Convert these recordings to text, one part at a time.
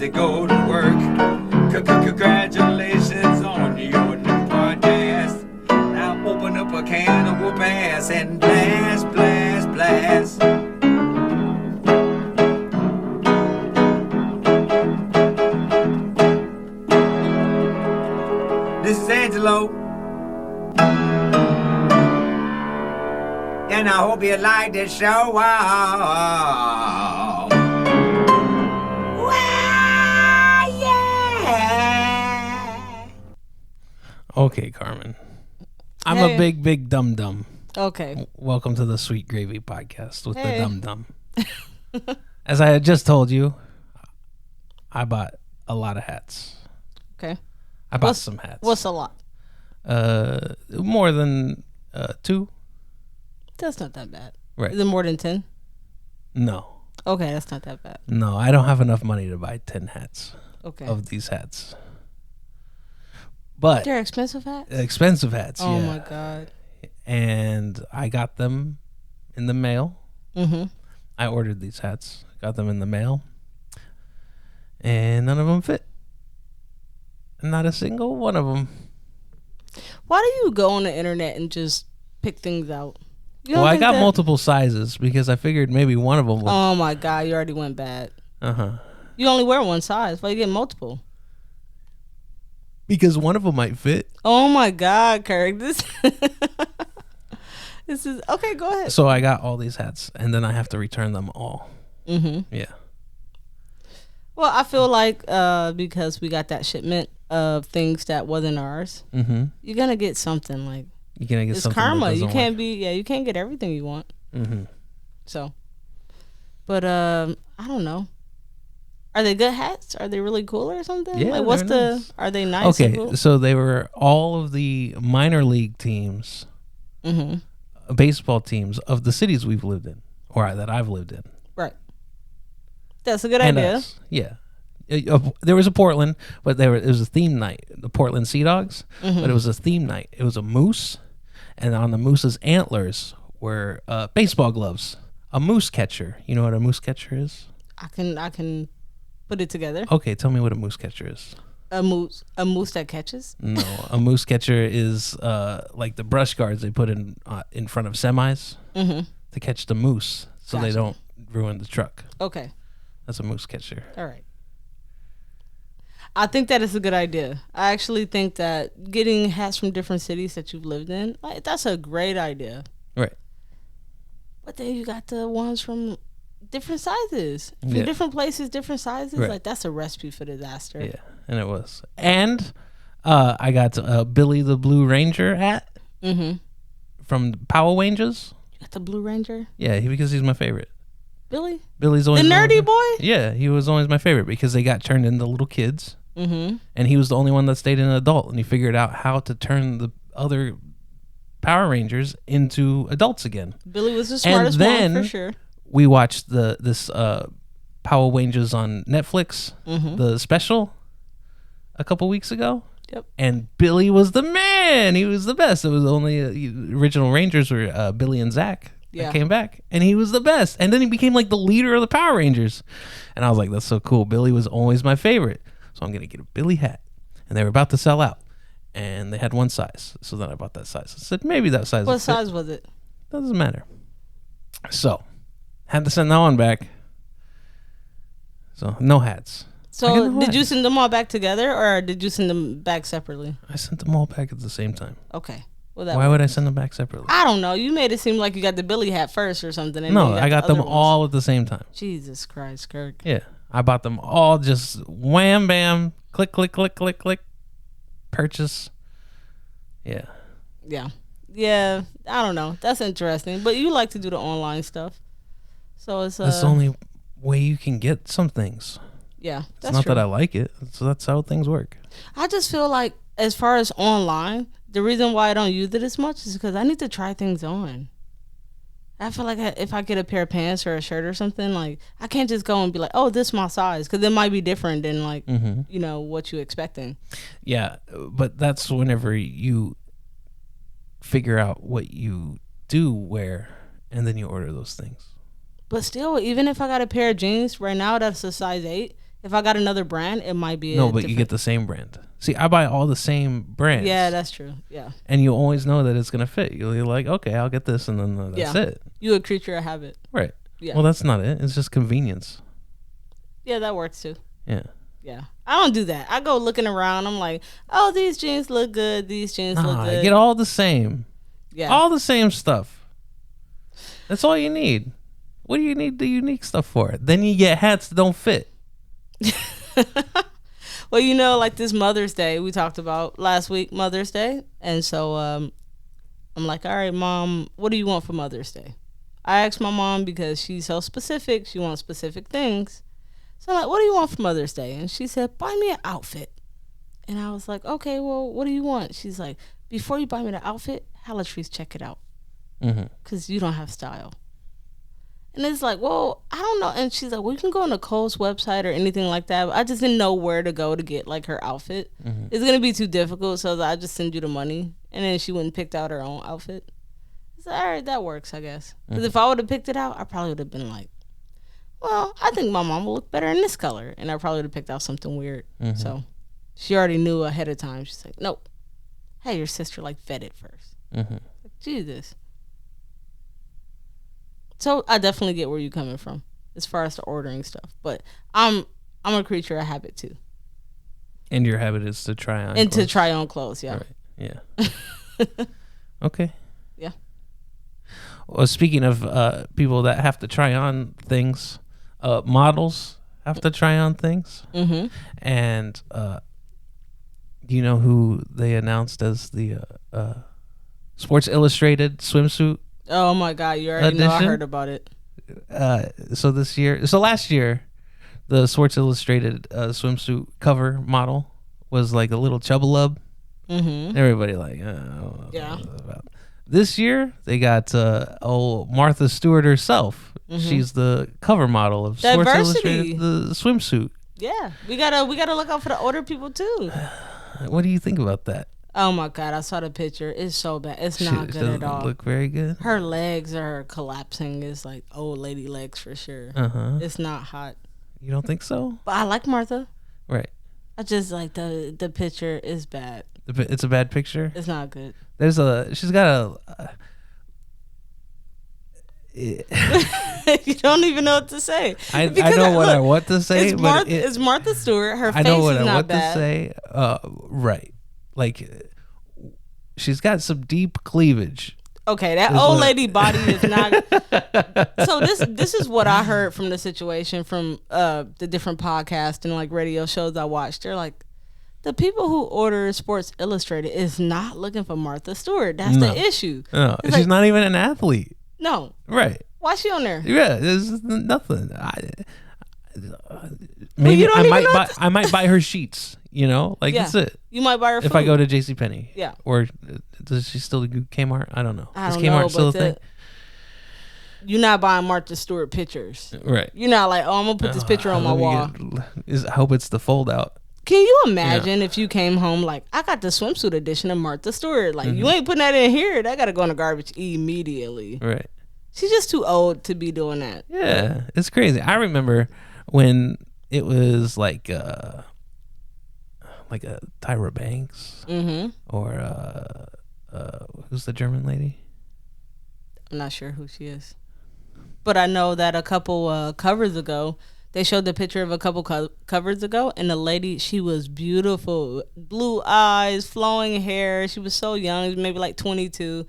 to go to work. Congratulations on your new podcast. Now open up a can of whoop ass and blast, blast, blast. This is Angelo. And I hope you like the show. Wow. Wow, yeah. Okay, Carmen. I'm Hey. a big dum-dum. Okay. Welcome to the Sweet Gravy Podcast with Hey. the dum-dum. As I had just told you, I bought a lot of hats. Okay. I bought some hats. What's a lot? More than 2. That's not that bad. Right. Is it more than 10? No. Okay, that's not that bad. No, I don't have enough money to buy 10 hats Okay. of these hats. But They're expensive hats? expensive hats, Oh yeah. my God. And I got them in the mail. Mm-hmm. I ordered these hats, got them in the mail, and none of them fit. Not a single one of them. Why do you go on the internet and just pick things out? You Well, don't I think got that- multiple sizes because I figured maybe one of them would. Oh my God, you already went bad. Uh-huh. You only wear one size. Why you get multiple? Because one of them might fit. Oh my God, Kirk. This is okay, go ahead. So I got all these hats, and then I have to return them all. Mm-hmm. Yeah. Well, I feel like because we got that shipment of things that wasn't ours, Mm-hmm. you're gonna get something like You're going to get it's something karma. that You doesn't can't you can't get everything you want. work. Mm-hmm. So, but I don't know. Are they good hats? Are they really cool or something? Yeah, like what's they're the? nice. Are they nice? and Okay, cool? so they were all of the minor league teams, Mhm. baseball teams of the cities we've lived in, or that I've lived in. Right. That's a good And idea. us. Yeah. There was a Portland, but it was a theme night. The Portland Sea Dogs, Mm-hmm. but it was a theme night. It was a moose, and on the moose's antlers were baseball gloves. A moose catcher. You know what a moose catcher is? I can put it together. Okay, tell me what a moose catcher is. A moose that catches. No, a moose catcher is like the brush guards they put in front of semis Mm-hmm. to catch the moose, so they Gotcha. don't ruin the truck. Okay. That's a moose catcher. All right. I think that is a good idea. I actually think that getting hats from different cities that you've lived in, like, that's a great idea. Right. But then you got the ones from different sizes, from Yeah. different places, different sizes. Right. Like that's a recipe for disaster. Yeah, and it was. And I got Billy the Blue Ranger hat Mm-hmm. from Power Rangers. You got the Blue Ranger, Yeah, because he's my favorite. Billy, Billy's the always nerdy boy. Yeah, he was always my favorite because they got turned into little kids, Mm-hmm. and he was the only one that stayed an adult, and he figured out how to turn the other Power Rangers into adults again. Billy was the smartest then- one for sure. We watched this Power Rangers on Netflix, Mm-hmm. the special, a couple weeks ago. Yep. And Billy was the man. He was the best. It was only original Rangers were Billy and Zach Yeah. that came back, and he was the best. And then he became like the leader of the Power Rangers, and I was like, that's so cool. Billy was always my favorite, so I'm gonna get a Billy hat. And they were about to sell out, and they had one size, so then I bought that size. I said maybe that size. What will fit. size was it? Doesn't matter. So had to send that one back. So no hats. I got So no did you hats. send them all back together, or did you send them back separately? I sent them all back at the same time. Okay. Well, that Why would I send them back separately? I don't know. You made it seem like you got the Billy hat first or something. And No, then you I got the them other ones. all at the same time. Jesus Christ, Kirk. Yeah, I bought them all. Just wham, bam, click, click, click, click, click, purchase. Yeah, Yeah. Yeah. I don't know. That's interesting. But you like to do the online stuff. So it's that's the only way you can get some things. yeah, It's that's not true. that I like it. So that's how things work. I just feel like as far as online, the reason why I don't use it as much is because I need to try things on. I feel like if I get a pair of pants or a shirt or something, like I can't just go and be like, "Oh, this is my size," because it might be different than like you know what you expecting. Yeah, but that's whenever you figure out what you do wear, and then you order those things. But still, even if I got a pair of jeans right now that's a size 8, If I got another brand, it might be No, but you get the same brand. See, I buy all the same brands. Yeah, that's true. Yeah. And you always know that it's gonna fit. You're like, okay, I'll get this, and then that's it. You a creature of habit. Right. Yeah. Well, that's not it. It's just convenience. Yeah, that works too. Yeah. Yeah. I don't do that. I go looking around. I'm like, oh, these jeans look good. These jeans look good. Get all the same. Yeah. All the same stuff. That's all you need. What do you need the unique stuff for? Then you get hats that don't fit. Well, like this Mother's Day we talked about last week, Mother's Day. And so I'm like, all right, Mom, what do you want for Mother's Day? I asked my mom because she's so specific. She wants specific things. So I'm like, what do you want for Mother's Day? And she said, buy me an outfit. And I was like, okay, well, what do you want? She's like, before you buy me the outfit, Hallatrees, check it out. Because you don't have style. And it's like, well, I don't know. And she's like, well, you can go on the Kohl's website or anything like that. But I just didn't know where to go to get like her outfit. It's going to be too difficult. So I just send you the money. And then she went and picked out her own outfit. It's like, all right, that works, I guess. Because if I would have picked it out, I probably would have been like, well, I think my mom will look better in this color. And I probably would have picked out something weird. So she already knew ahead of time. She's like, nope. Hey, your sister like vetted first. Like, Jesus. So I definitely get where you're coming from as far as the ordering stuff. But I'm a creature of habit too. And your habit is to try on And clothes. to try on clothes, yeah. Right. Yeah. Okay. Yeah. Well, speaking of people that have to try on things, models have to try on things. And do you know who they announced as the Sports Illustrated swimsuit? Oh my God, you already know I Edition? heard about it. So last year, the Sports Illustrated swimsuit cover model was like a little chubbalub. Everybody like, Yeah. This year they got Martha Stewart herself. She's the cover model of Sports Diversity. Illustrated, the swimsuit. Yeah. We gotta look out for the older people too. What do you think about that? Oh my God, I saw the picture. It's so bad. It's not She good at doesn't all. look very good. Her legs are collapsing. It's like old lady legs for sure. It's not hot. You don't think so? But I like Martha. Right. I just like the picture is bad. It's a bad picture. It's not good. She's got a. You don't even know what to say. I Because know what I look, want to say, but it's Martha Stewart. Her I face know what is I not want bad. to say. Right. Like, she's got some deep cleavage. Okay, that Is old what- lady body is not. So this is what I heard from the situation from the different podcasts and like radio shows I watched. They're like, the people who order Sports Illustrated is not looking for Martha Stewart. That's No. the issue. No, It's she's like, not even an athlete. No, Right. why she on there? Yeah, there's nothing. you Maybe don't I even might know buy. I might buy her sheets. Like Yeah. that's it. You might buy her If I food. go to JCPenney. Yeah. Or does she still do Kmart? I don't know. I Is don't Kmart know, still a but thing? you're not buying Martha Stewart pictures. Right. You're not like, oh, I'm gonna put this picture on my wall. I hope it's the fold out. Can you imagine if you came home like, I got the swimsuit edition of Martha Stewart? Like, you ain't putting that in here. That got to go in the garbage immediately. Right. She's just too old to be doing that. Yeah, it's crazy. I remember when it was like a Tyra Banks or who's the German lady? I'm not sure who she is. But I know that a couple covers ago, they showed the picture of a couple covers ago, and the lady, she was beautiful. Blue eyes, flowing hair. She was so young, maybe like 22.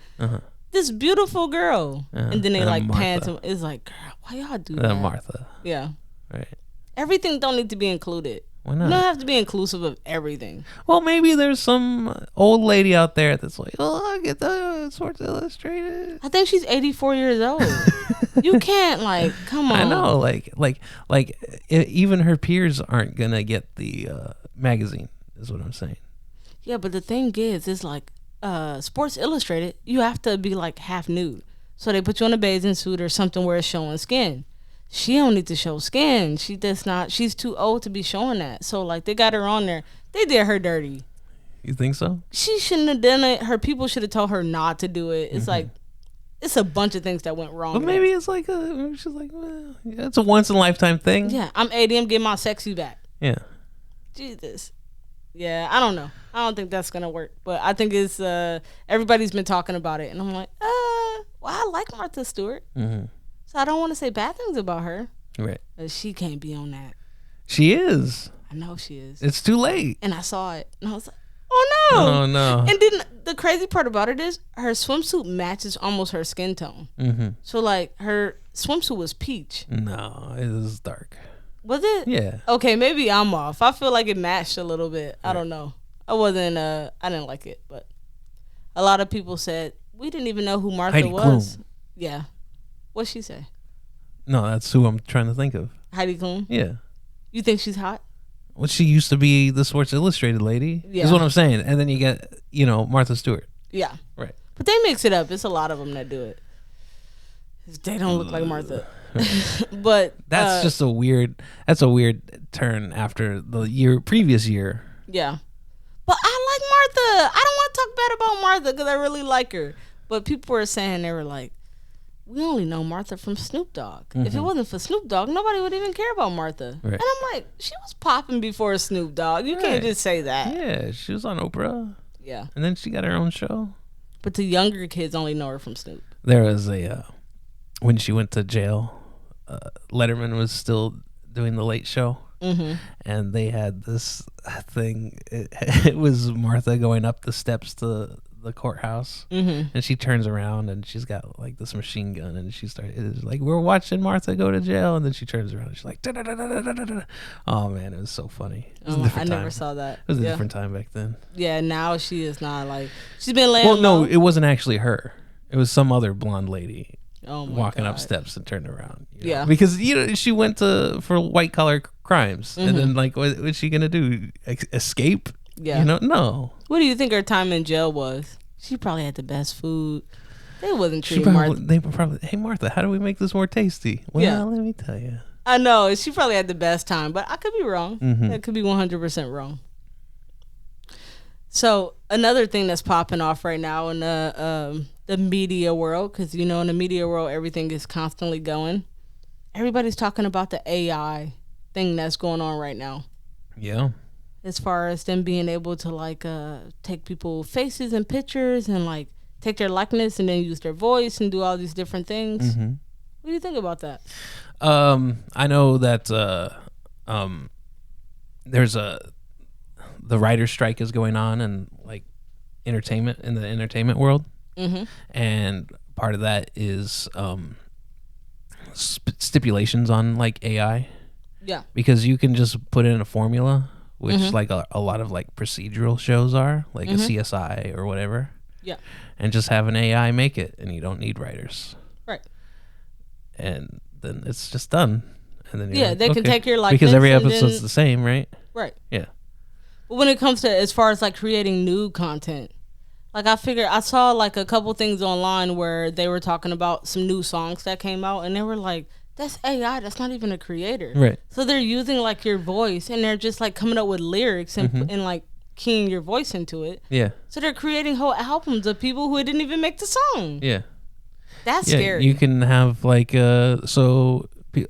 This beautiful girl. And then they And like Martha. panned him. It's like, girl, why y'all do that? Martha. Yeah. Right. Everything don't need to be included. Why You not? don't have to be inclusive of everything. Well, maybe there's some old lady out there that's like, oh, I get the Sports Illustrated. I think she's 84 years old. You can't like, come on. I know, even her peers aren't gonna get the magazine. Is what I'm saying. Yeah, but the thing is, it's like Sports Illustrated, you have to be like half nude. So they put you on a bathing suit or something where it's showing skin. She don't need to show skin. She's too old to be showing that. So like they got her on there. They did her dirty. You think so? She shouldn't have done it. Her people should have told her not to do it. It's like, it's a bunch of things that went wrong. But maybe it's like she's like, well, yeah, it's a once in a lifetime thing. Yeah, I'm 80. I'm getting my sexy back. Yeah. Jesus. Yeah, I don't know. I don't think that's gonna work. But I think it's everybody's been talking about it, and I'm like, well, I like Martha Stewart, so I don't want to say bad things about her. Right. But she can't be on that. She is. I know she is. It's too late. And I saw it, and I was like, oh no. Oh no. And then the crazy part about it is her swimsuit matches almost her skin tone. So like her swimsuit was peach. No, it is dark. Was it? Yeah. Okay, maybe I'm off. I feel like it matched a little bit. I don't know. I didn't like it, but a lot of people said we didn't even know who Martha Heidi was. Klum. Yeah. What'd she say? No, that's who I'm trying to think of. Heidi Klum? Yeah. You think she's hot? Well, she used to be the Sports Illustrated lady. Yeah. Is what I'm saying. And then you get, Martha Stewart. Yeah. Right. But they mix it up. It's a lot of them that do it. They don't look like Martha. But That's just a weird turn after the previous year. yeah. But I like Martha. I don't want to talk bad about Martha because I really like her. But people were saying, they were like, we only know Martha from Snoop Dogg. If it wasn't for Snoop Dogg, nobody would even care about Martha. Right. And I'm like, she was popping before Snoop Dogg. You can't Right. just say that. Yeah, she was on Oprah. Yeah. And then she got her own show. But the younger kids only know her from Snoop. There was when she went to jail, Letterman was still doing the Late Show. And they had this thing. It was Martha going up the steps to the courthouse, and she turns around and she's got like this machine gun, and it's like, we're watching Martha go to jail, and then she turns around and she's like, da-da-da-da-da-da-da. Oh man, it was so funny. It was a I different never time. saw that. It was a Yeah. different time back then. Yeah, now she is not like, she's been laying Well, no, low. it wasn't actually her. It was some other blonde lady Oh my walking up God. steps and turned around. you know? Yeah. Because she went for white collar crimes, and then like, what's she gonna do? Escape? Yeah. No. What do you think her time in jail was? She probably had the best food. They wasn't She treating probably, Martha. they were probably, hey Martha, how do we make this more tasty? Well, Yeah. let me tell you. I know she probably had the best time, but I could be wrong. That could be 100% wrong. So another thing that's popping off right now in the media world, because in the media world everything is constantly going. Everybody's talking about the AI thing that's going on right now, Yeah. as far as them being able to like take people's faces and pictures and like take their likeness and then use their voice and do all these different things. What do you think about that? I know that there's the writer's strike is going on, and like in the entertainment world, and part of that is stipulations on like AI, Yeah. because you can just put in a formula, which like a lot of like procedural shows are, like a CSI or whatever, Yeah. and just have an AI make it, and you don't need writers, Right. and then it's just done. And then you're Yeah, like, they can okay. take your because every likeness and episode's then- the same, right? Right. Yeah. But when it comes to as far as like creating new content, like I saw like a couple things online where they were talking about some new songs that came out, and they were like, that's AI, that's not even a creator. Right. So they're using like your voice, and they're just like coming up with lyrics and like keying your voice into it. Yeah. So they're creating whole albums of people who didn't even make the song. Yeah. That's Yeah. scary. You can have like a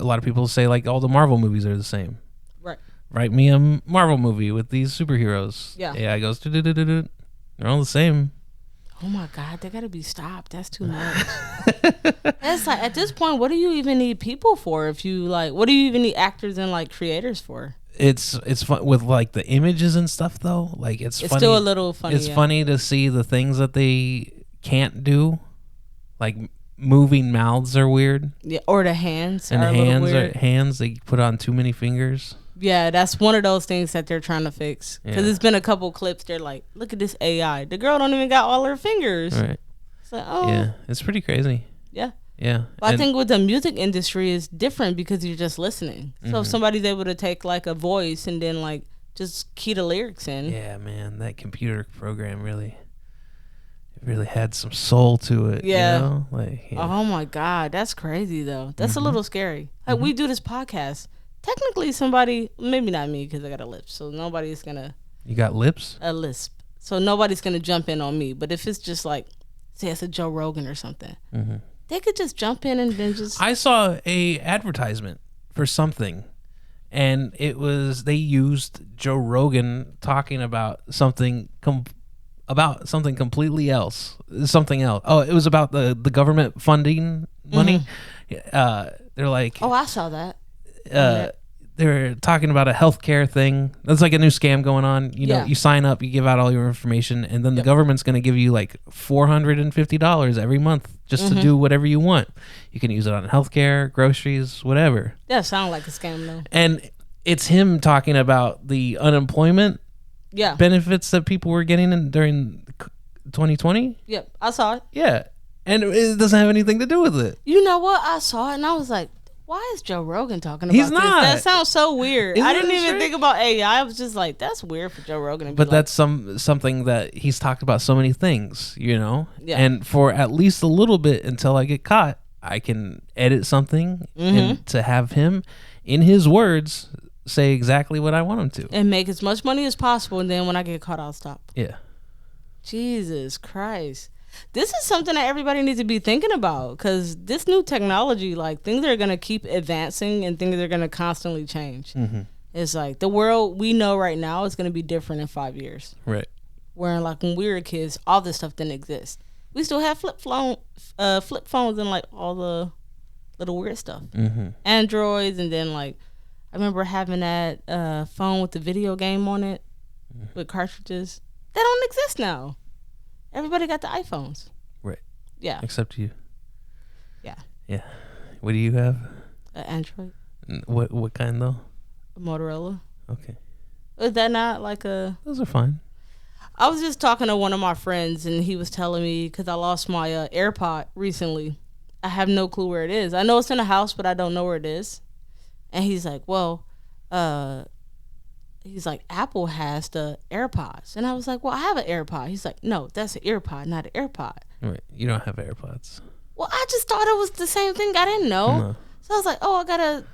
lot of people say like all the Marvel movies are the same. Right. Write me a Marvel movie with these superheroes. Yeah. AI goes do. They're all the same. Oh my God, they gotta be stopped. That's too much. That's like, at this point, what do you even need people for? If you like, what do you even need actors and like creators for? It's fun with like the images and stuff though. Like it's funny. Still a little funny. It's yeah. funny to see the things that they can't do. Like moving mouths are weird, Yeah, or the hands and are a little hands weird. they put on too many fingers. Yeah, that's one of those things that they're trying to fix. Because Yeah. it's been a couple clips. They're like, look at this AI. The girl don't even got all her fingers. Right. It's like, oh, Yeah. It's pretty crazy. yeah. Yeah. But I And- think with the music industry is different because you're just listening. So if somebody's able to take like a voice and then like just key the lyrics in. yeah, man, that computer program really had some soul to it. Yeah. You know? Like, yeah. Oh my God, that's crazy though. That's a little scary. Like we do this podcast. Technically, somebody, maybe not me because I got a lisp, so nobody's gonna You got lips? a lisp. So nobody's gonna jump in on me. But if it's just like, say it's a Joe Rogan or something, they could just jump in and then just. I saw a advertisement for something, and they used Joe Rogan talking about something completely else. Something else. Oh, it was about the government funding money. They're like, Oh, I saw that. they're talking about a healthcare thing. That's like a new scam going on. You know, Yeah. you sign up, you give out all your information, and then the government's going to give you like $450 every month just to do whatever you want. You can use it on healthcare, groceries, whatever. That sounds like a scam though. And it's him talking about the unemployment Yeah. benefits that people were getting during 2020. Yep. I saw it. Yeah. And it doesn't have anything to do with it. You know what? I saw it and I was like, why is Joe Rogan talking about He's this? not. That sounds so weird. Isn't I didn't it even strange? think about AI. I was just like, that's weird for Joe Rogan to be But like, that's something that he's talked about so many things, you know? Yeah. And for at least a little bit until I get caught, I can edit something and to have him, in his words, say exactly what I want him to. and make as much money as possible, and then when I get caught, I'll stop. Yeah. Jesus Christ. This is something that everybody needs to be thinking about, because this new technology, like, things are going to keep advancing and things are going to constantly change. It's like the world we know right now is going to be different in 5 years. Right. Where, like, when we were kids, all this stuff didn't exist. We still have flip phones and, like, all the little weird stuff. Androids, and then, like, I remember having that phone with the video game on it with cartridges. That don't exist now. Everybody got the iPhones. Right. Yeah. Except you. Yeah. Yeah. What do you have? Android, What kind though? Motorola. Okay. Is that not like a... Those are fine. I was just talking to one of my friends, and he was telling me, because I lost my AirPod recently. I have no clue where it is. I know it's in the house, but I don't know where it is. And he's like, well, Apple has the AirPods. And I was like, well, I have an AirPod. He's like, no, that's an EarPod, not an AirPod. Right. You don't have AirPods. Well, I just thought it was the same thing. I didn't know. No. So I was like, oh, I got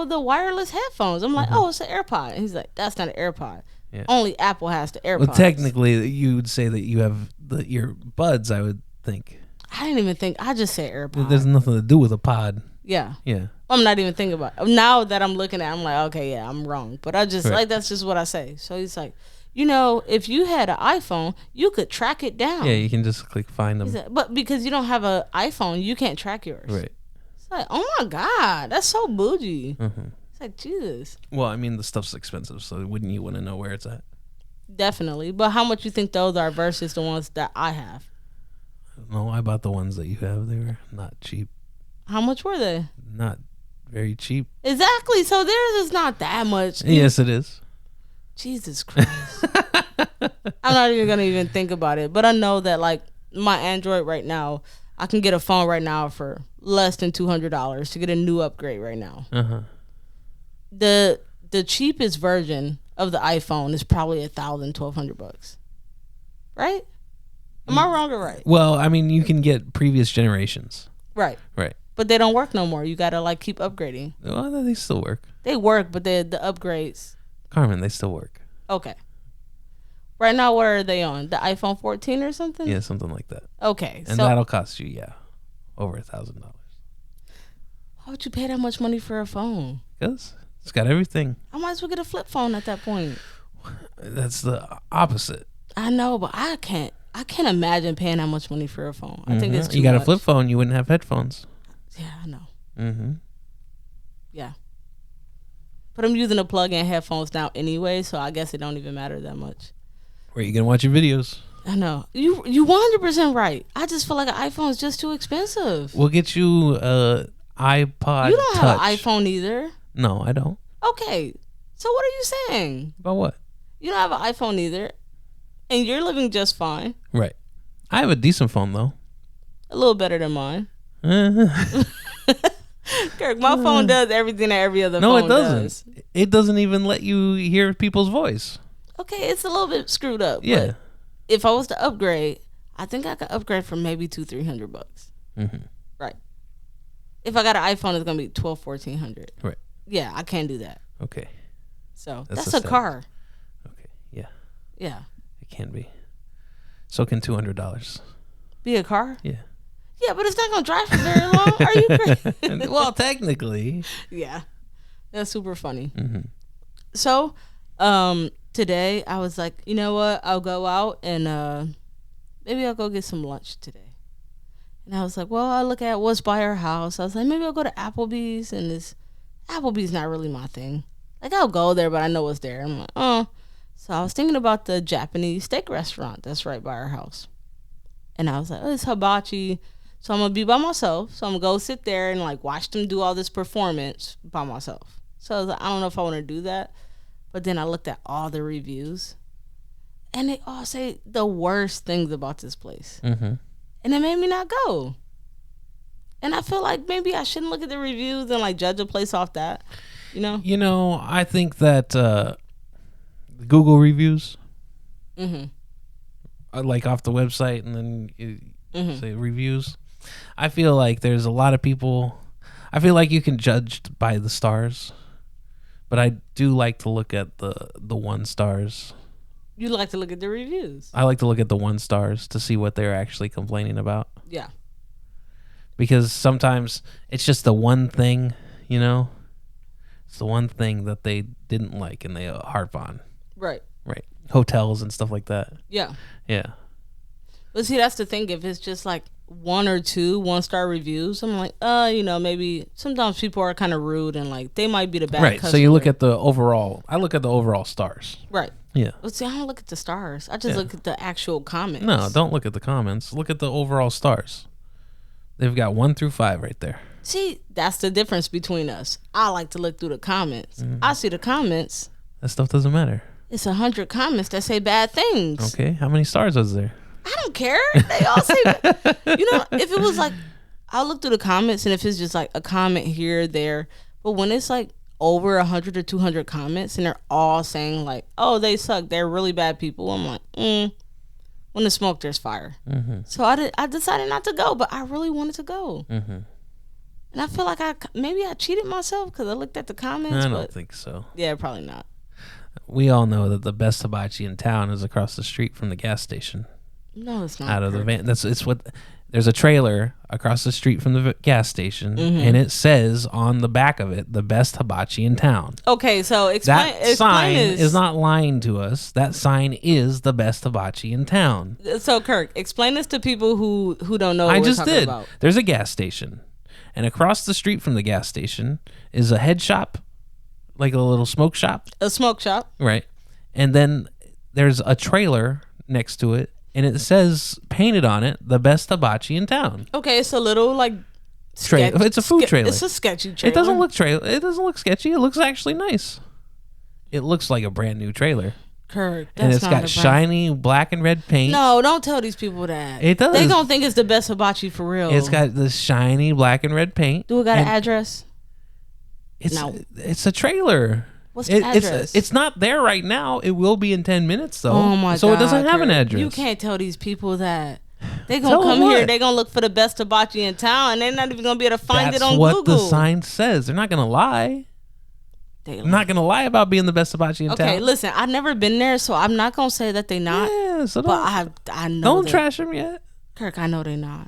the wireless headphones. I'm like, oh, it's an AirPod. And he's like, that's not an AirPod. Yeah. Only Apple has the AirPods. Well, technically, you would say that you have the earbuds, I would think. I didn't even think. I just said AirPod. There's nothing to do with a pod. Yeah. Yeah. I'm not even thinking about it. Now that I'm looking at it, I'm like, okay, yeah, I'm wrong. But I just, Right. like, that's just what I say. So he's like, if you had an iPhone, you could track it down. Yeah, you can just click find He them. said, but because you don't have an iPhone, you can't track yours. Right. It's like, oh my God, that's so bougie. Mm-hmm. It's like, Jesus. Well, I mean, the stuff's expensive, so wouldn't you want to know where it's at? Definitely. But how much you think those are versus the ones that I have? No, I bought the ones that you have. They were not cheap. How much were they? Not very cheap. Exactly. So theirs is not that much. Yes, it is. Jesus Christ. I'm not even gonna even think about it. But I know that, like, my Android right now, I can get a phone right now for less than $200 to get a new upgrade right now. Uh-huh. The cheapest version of the iPhone is probably $1,000-$1,200. Right? Am I wrong or right? Well, I mean, you can get previous generations. Right. Right. But they don't work no more. You gotta, like, keep upgrading. Well, they still work. They work, but the upgrades. Carmen, they still work. Okay. Right now, what are they on? The iPhone 14 or something? Yeah, something like that. Okay. And so that'll cost you, over $1,000. why would you pay that much money for a phone? Because it's got everything. I might as well get a flip phone at that point. That's the opposite. I know, but I can't imagine paying that much money for a phone. I think it's too You got much. a flip phone, you wouldn't have headphones. Yeah, I know. Mm-hmm. Yeah. But I'm using a plug-in headphones now anyway, so I guess it don't even matter that much. Where you gonna watch your videos? I know. You 100% right. I just feel like an iPhone is just too expensive. We'll get you a iPod You don't Touch. have an iPhone either. No, I don't. Okay. So what are you saying? About what? You don't have an iPhone either. And you're living just fine. Right. I have a decent phone though. A little better than mine. no, Kirk, my phone does everything that every other phone it doesn't. does. It doesn't even let you hear people's voice. Okay, it's a little bit screwed up. Yeah. But if I was to upgrade, I think I could upgrade for maybe $200-$300. Mm-hmm. Right. If I got an iPhone, it's gonna be $1,200-$1,400. Right. Yeah, I can't do that. Okay. So That's that's a a step. car. Okay. Yeah. Yeah. It can be. So can $200. Be a car? Yeah. Yeah, but it's not gonna drive for very long. Are you crazy? Well, technically. Yeah. That's super funny. Mm-hmm. So, today I was like, you know what? I'll go out and maybe I'll go get some lunch today. And I was like, well, I look at what's by our house. I was like, maybe I'll go to Applebee's, and this Applebee's not really my thing. Like, I'll go there, but I know what's there. I'm like, oh. So I was thinking about the Japanese steak restaurant that's right by our house. And I was like, oh, it's hibachi. So I'm going to be by myself. So I'm going to go sit there and like watch them do all this performance by myself. So I was like, I don't know if I want to do that. But then I looked at all the reviews. And they all say the worst things about this place. Mm-hmm. And it made me not go. And I feel like maybe I shouldn't look at the reviews and like judge a place off that, you know? You know, I think that Google reviews, like off the website, and then you say reviews. I feel like there's a lot of people. I feel like you can judge by the stars, but I do like to look at the 1 stars. You like to look at the reviews. I like to look at the 1 stars to see what they're actually complaining about. Yeah. Because sometimes it's just the one thing, you know? It's the one thing that they didn't like and they harp on. Right. Right. Hotels and stuff like that. Yeah. Yeah. But see, that's the thing. If it's just like 1 or 2 1-star reviews, I'm like, you know, maybe sometimes people are kind of rude and like they might be the bad Right. customer. So you look at the overall. I look at the overall stars. Right. Yeah. But see, I don't look at the stars. I just look at the actual comments. No, don't look at the comments. Look at the overall stars. They've got 1 through 5 right there. See, that's the difference between us. I like to look through the comments. I see the comments. That stuff doesn't matter. It's 100 comments that say bad things. Okay. How many stars was there? I don't care. They all say, you know, if it was like, I'll look through the comments, and if it's just like a comment here or there, but when it's like over 100 or 200 comments and they're all saying like, oh, they suck, they're really bad people, I'm like, when there's smoke, there's fire. So I decided not to go, but I really wanted to go. And I feel like maybe I cheated myself because I looked at the comments. I don't think so. Yeah, probably not. We all know that the best hibachi in town is across the street from the gas station. No, it's not. Out of the van. It's what. There's a trailer across the street from the gas station, and it says on the back of it, "The best hibachi in town." Okay, so explain. That sign is not lying to us. That sign is the best hibachi in town. So Kirk, explain this to people who don't know what I we're just talking did. about. There's a gas station, and across the street from the gas station is a head shop, like a little smoke shop. A smoke shop. Right. And then there's a trailer next to it, and it says painted on it, "The best hibachi in town." Okay, it's a little like It's a food trailer. It's a sketchy trailer. It doesn't look sketchy. It looks actually nice. It looks like a brand new trailer. Kirk, that's And it's not got a brand. shiny black and red paint. No, don't tell these people that. It does. They gonna think it's the best hibachi for real. It's got this shiny black and red paint. Do it got an and address? No. It's a trailer. What's the address? It's not there right now. It will be in 10 minutes though. Oh my god! So it doesn't have an Kirk. address. You can't tell these people that. They Tell gonna come them here. what? They gonna look for the best hibachi in town, and they're not even gonna be able to find That's it on what Google. the sign says. They're not gonna lie. I'm not gonna lie about being the best hibachi in town. Okay, listen, I've never been there, so I'm not gonna say that they not. Yeah, so But I know. don't that- trash them yet. Kirk, I know they not.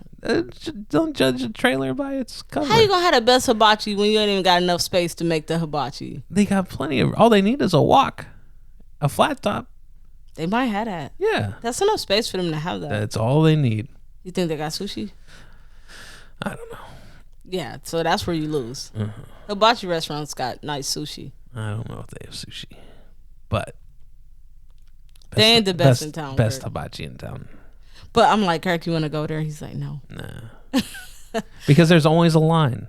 Don't judge a trailer by its cover. How you gonna have the best hibachi when you ain't even got enough space to make the hibachi? They got plenty of. All they need is a wok, a flat top. They might have that. Yeah, That's enough space for them to have that. that's all they need. You think they got sushi? I don't know. Yeah, so that's where you lose. Uh-huh. Hibachi restaurants got nice sushi. I don't know if they have sushi, but They ain't the best in town, Best Kirk. hibachi in town. But I'm like, Kirk, you want to go there? He's like, no. Nah, because there's always a line.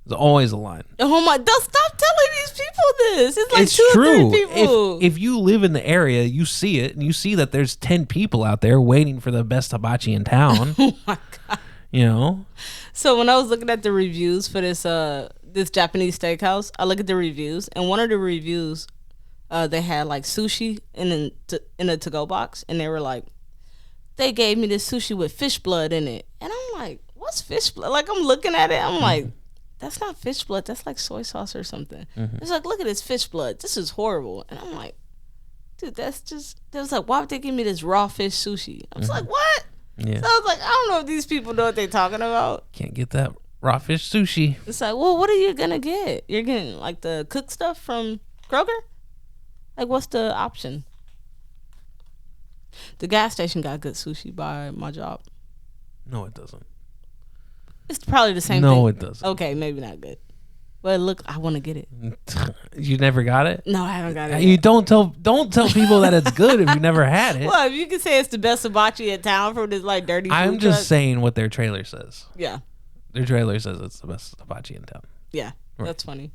There's always a line. Oh my! Stop telling these people this. It's like It's 2 or true. 3 people. If you live in the area, you see it, and you see that there's 10 people out there waiting for the best hibachi in town. Oh my god! You know, So when I was looking at the reviews for this Japanese steakhouse, I look at the reviews, and one of the reviews, they had like sushi in a to-go box, and they were like, they gave me this sushi with fish blood in it, and I'm like, what's fish blood? Like I'm looking at it, I'm like, that's not fish blood, that's like soy sauce or something. It's like, look at this fish blood, this is horrible, and I'm like, dude, that's just. They was like, why would they give me this raw fish sushi? I was like, what? yeah, So I was like, I don't know if these people know what they're talking about. can't get that Raw fish sushi. It's like, well, what are you gonna get? You're getting like the cooked stuff from Kroger? Like, what's the option? The gas station got good sushi by my job. No, it doesn't. It's probably the same thing. No, it doesn't. Okay, maybe not good. But look, I want to get it. You never got it? No, I haven't got it. You don't tell people that it's good if you never had it. Well, if you can say it's the best hibachi in town from this like dirty food I'm just truck. saying what their trailer says. Yeah. Their trailer says it's the best hibachi in town. Yeah. Right. That's funny.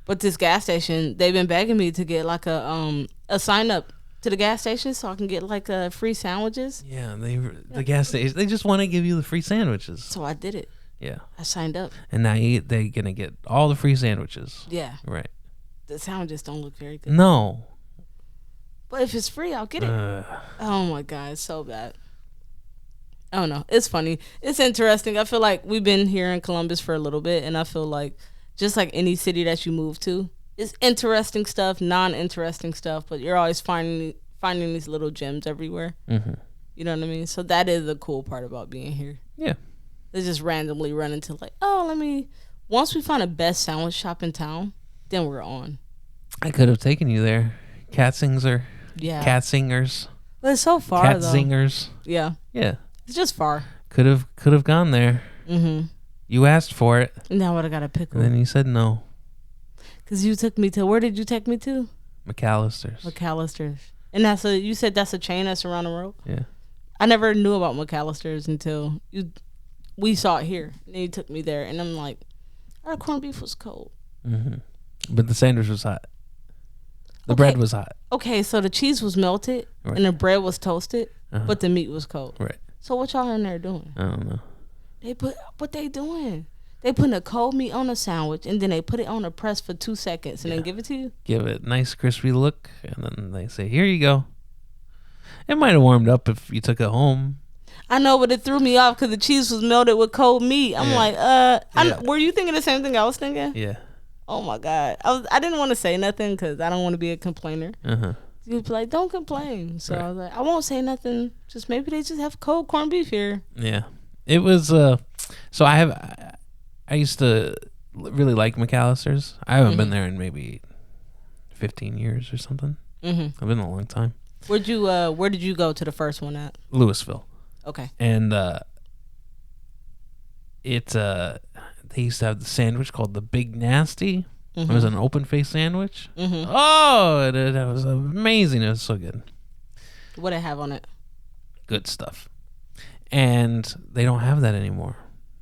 But this gas station, they've been begging me to get like a sign up to the gas station so I can get like free sandwiches. Yeah, the gas station, they just want to give you the free sandwiches. So I did it. Yeah. I signed up. And now they're going to get all the free sandwiches. Yeah. Right. The sandwiches don't look very good. No. But if it's free, I'll get it. Oh my God, it's so bad. I don't know. It's funny. It's interesting. I feel like we've been here in Columbus for a little bit, and I feel like just like any city that you move to, it's interesting stuff, non-interesting stuff, but you're always finding these little gems everywhere. Mm-hmm. You know what I mean? So that is the cool part about being here. Yeah. They just randomly run into like, once we find a best sandwich shop in town, then we're on. I could have taken you there. Katzingers. Yeah. Katzingers. But it's so far though. Katzingers. Yeah. Yeah. It's just far. Could have gone there. Mm-hmm. You asked for it. Now what I got a pickle. And then you said no. Because you took me to, where did you take me to? McAllister's. McAllister's. And you said that's a chain that's around the world? Yeah. I never knew about McAllister's until we saw it here. And then you took me there. And I'm like, our corned beef was cold. Mm-hmm. But the sandwich was hot. The Okay. bread was hot. Okay, so the cheese was melted Right. and the bread was toasted, Uh-huh. but the meat was cold. Right. So what y'all in there doing? I don't know. What they doing? They putting a cold meat on a sandwich and then they put it on a press for 2 seconds and then give it to you? Give it a nice crispy look, and then they say, here you go. It might have warmed up if you took it home. I know, but it threw me off because the cheese was melted with cold meat. I'm Yeah. like, were you thinking the same thing I was thinking? Yeah. Oh my God. I didn't want to say nothing because I don't want to be a complainer. Uh-huh. You'd be like, don't complain. So Right. I was like, I won't say nothing. Just maybe they just have cold corned beef here. Yeah. It was, so I used to really like McAllister's. I haven't been there in maybe 15 years or something. Mm-hmm. I've been a long time. Where did you go to the first one at? Louisville. Okay. And they used to have the sandwich called the Big Nasty. It was an open face sandwich. Mm-hmm. Oh, it was amazing. It was so good. What did it have on it? Good stuff. And they don't have that anymore.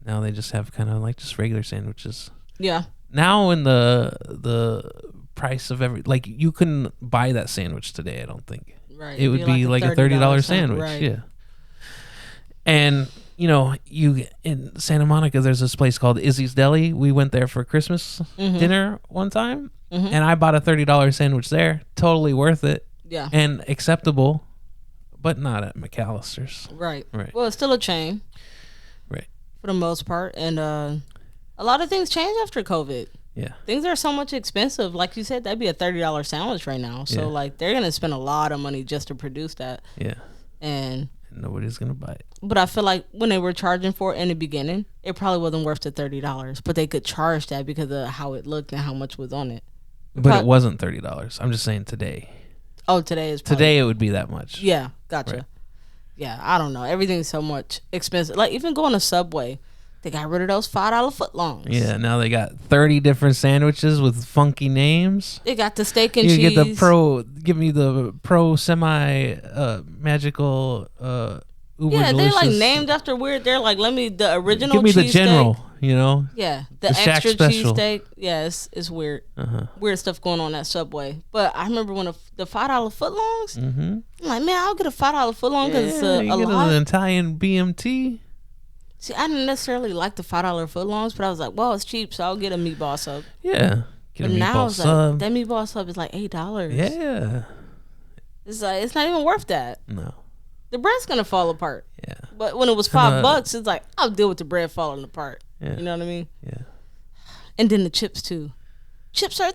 Now they just have kind of like just regular sandwiches. Yeah. Now in the price of like you couldn't buy that sandwich today, I don't think. Right. It would be like a $30 sandwich. Right. Yeah. And you in Santa Monica, there's this place called Izzy's Deli. We went there for Christmas dinner one time, and I bought a $30 sandwich there. Totally worth it. Yeah. And acceptable, but not at McAllister's. Right. Right. Well, it's still a chain. Right. For the most part. And a lot of things changed after COVID. Yeah. Things are so much expensive. Like you said, that'd be a $30 sandwich right now. So, Yeah. like, they're going to spend a lot of money just to produce that. Yeah. And Nobody's gonna buy it. but I feel like when they were charging for it in the beginning, it probably wasn't worth the $30. But they could charge that because of how it looked and how much was on it. But it wasn't $30. I'm just saying today. Oh, today is probably, Today it would be that much. Yeah, gotcha. Right. Yeah, I don't know. Everything's so much expensive. Like even going to Subway, they got rid of those $5 footlongs. Yeah. Now they got 30 different sandwiches with funky names. They got the steak and You cheese. get the pro. Give me the pro semi magical uber Yeah, delicious. they're like named after weird. They're like, let me the original. Give me the cheesesteak. general. Yeah, the Shack extra special. cheesesteak. Yeah, it's weird. Weird stuff going on at Subway. But I remember when the $5 footlongs. Mm-hmm. I'm like, man, I'll get a $5 footlong because it's you a get lot. an Italian BMT. See, I didn't necessarily like the $5 footlongs, but I was like, well, it's cheap, so I'll get a meatball sub. Yeah. Get But a now meatball it's sub. like that meatball sub is like $8. Yeah. It's like it's not even worth that. No. The bread's gonna fall apart. Yeah. But when it was $5, it's like I'll deal with the bread falling apart. Yeah. You know what I mean? Yeah. And then the chips too. Chips are $3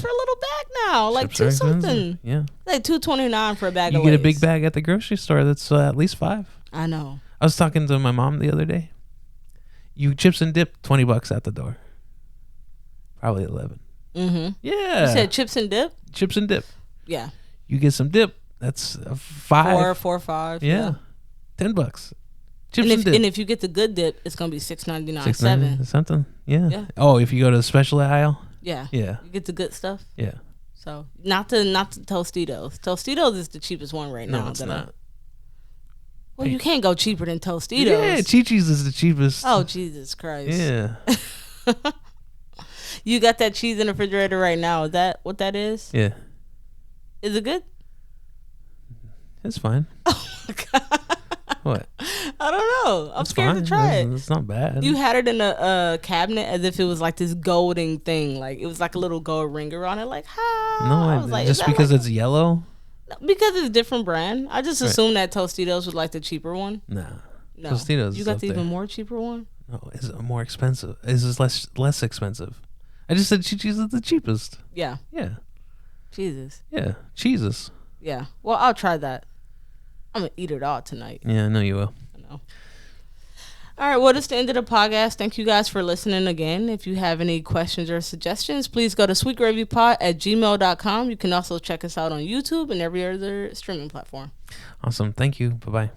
for a little bag now, like Chips are two expensive. something, Yeah. like $2.29 for a bag You of get a Lay's. big bag at the grocery store that's at least $5. I know. I was talking to my mom the other day. You chips and dip, $20 at the door. Probably 11. Mm-hmm. Yeah. You said chips and dip? Chips and dip. Yeah. You get some dip. That's $5. 4 or 5. Yeah. $10. Chips And and, if, dip. and if you get the good dip, it's gonna be $6.99, $6.99, $7. something. Yeah. Yeah. Oh, if you go to the special aisle. Yeah. Yeah. You get the good stuff. Yeah. So not the Tostitos. Tostitos is the cheapest one right now. No, it's not. Well, you can't go cheaper than Tostitos. Yeah, Chi-Chi's is the cheapest. Oh, Jesus Christ. Yeah. You got that cheese in the refrigerator right now. Is that what that is? Yeah. Is it good? It's fine. Oh my God. What? I don't know. I'm It's scared fine. to try It's it. not bad. You had it in a cabinet as if it was like this golden thing. Like it was like a little gold ringer on it. Like, ha. No, I was like, just is that because like it's yellow? because it's a different brand. I just assumed that Tostitos was like the cheaper one. Nah. No. Tostitos You is got up the even there. more cheaper one? No, it's more expensive. It's less expensive. I just said Chi-Chi's is the cheapest. Yeah. Yeah. Jesus. Yeah. Cheeses. Yeah. Well, I'll try that. I'm gonna eat it all tonight. Yeah, I know you will. I know. All right, well, that's the end of the podcast. Thank you guys for listening again. If you have any questions or suggestions, please go to sweetgravypod@gmail.com. You can also check us out on YouTube and every other streaming platform. Awesome. Thank you. Bye-bye.